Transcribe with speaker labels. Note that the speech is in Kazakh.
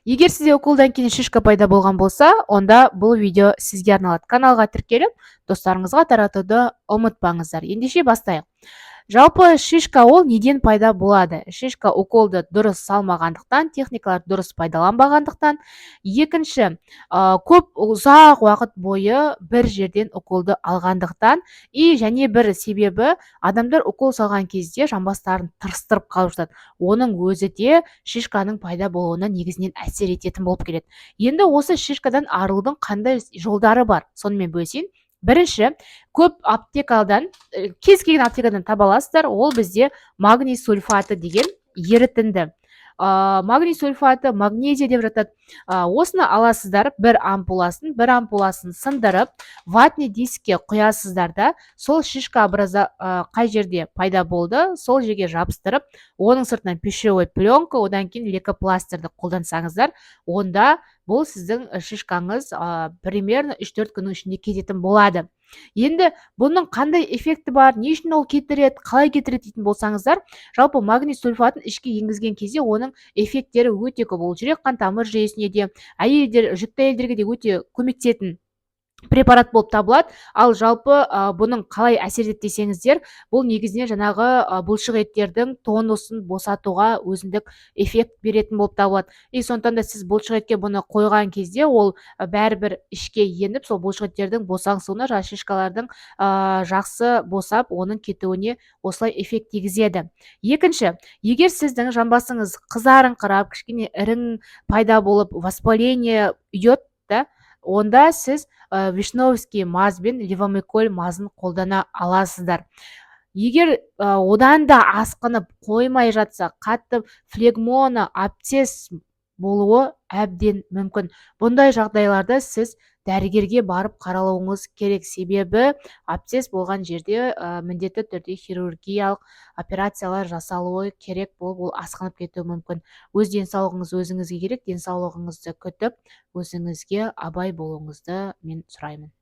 Speaker 1: Егер сізде уколдан кейін шишка пайда болған болса, онда бұл видео сізге арналады. Каналға тіркеліп, достарыңызға таратуды ұмытпаңыздар. Ендеше бастайық. Жалпы шишка ол неден пайда болады? Шишка уколды дұрыс салмағандықтан, техникалар дұрыс пайдаланбағандықтан. Екінші, көп ұзақ уақыт бойы бір жерден уколды алғандықтан. Және бір себебі, адамдар укол салған кезде жамбастарын тырыстырып қалып жатады. Оның өзі де шишканың пайда болуына негізінен әсер ететін болып келеді. Енді осы шишкадан арылудың қандай жолдары бар? Сонымен бөлісейін. Бірінші, көп аптекадан, кез келген аптекадан таба аласыздар. Ол бізде магний сульфаты деген ерітінді. Магний сульфаты, магнезия деп жатады. Осыны аласыздар, бір ампуласын сындырып, ватный дискке құясыздар да, сол шишка қай жерде пайда болды, сол жерге жабыстырып, оның сыртынан пищевой пленка, одан кейін лейкопластырды қолдансаңыздар, онда бұл сіздің шишкаңыз примерно 3-4 күннің ішінде кететін болады. Енді бұның қандай эффекті бар, не үшін ол кетіреді, қалай кетіреді дейтін болсаңыздар, жалпы магний сульфатын ішке енгізген кезде оның эффекттері өте көп. Ол жүрек қан тамыр жүйесіне де, жүкті әйелдерге де өте көмектесетін препарат болып табылады. Ал жалпы бұның қалай әсер етеді десеңіздер, бұл негізінен жаңағы бұлшық еттердің тонусын босатуға өзіндік эффект беретін болып табылады. Сондықтан да сіз бұлшық етке бұны қойған кезде, ол бәрібір ішке еніп, сол бұлшық еттердің босаңсуына, шишкалардың жақсы босап, оның кетуіне осылай эффект тигізеді. Екінші, егер сіздің жамбасыңыз қызарыңқырап, кішкене ірің пайда болып, воспаление үйет, онда сіз вишновский маз бен левомеколь мазын қолдана аласыздар. Егер одан да асқынып қоймай жатса, қатты флегмона, абсцесс болуы әбден мүмкін. Бұндай жағдайларда сіз дәрігерге барып қаралуыңыз керек. Себебі абсцесс болған жерде міндетті түрде хирургиялық операциялар жасалуы керек болып, ол асқынып кетуі мүмкін. Өз денсаулығыңыз өзіңізге керек, денсаулығыңызды күтіп, өзіңізге абай болуыңызды мен сұраймын.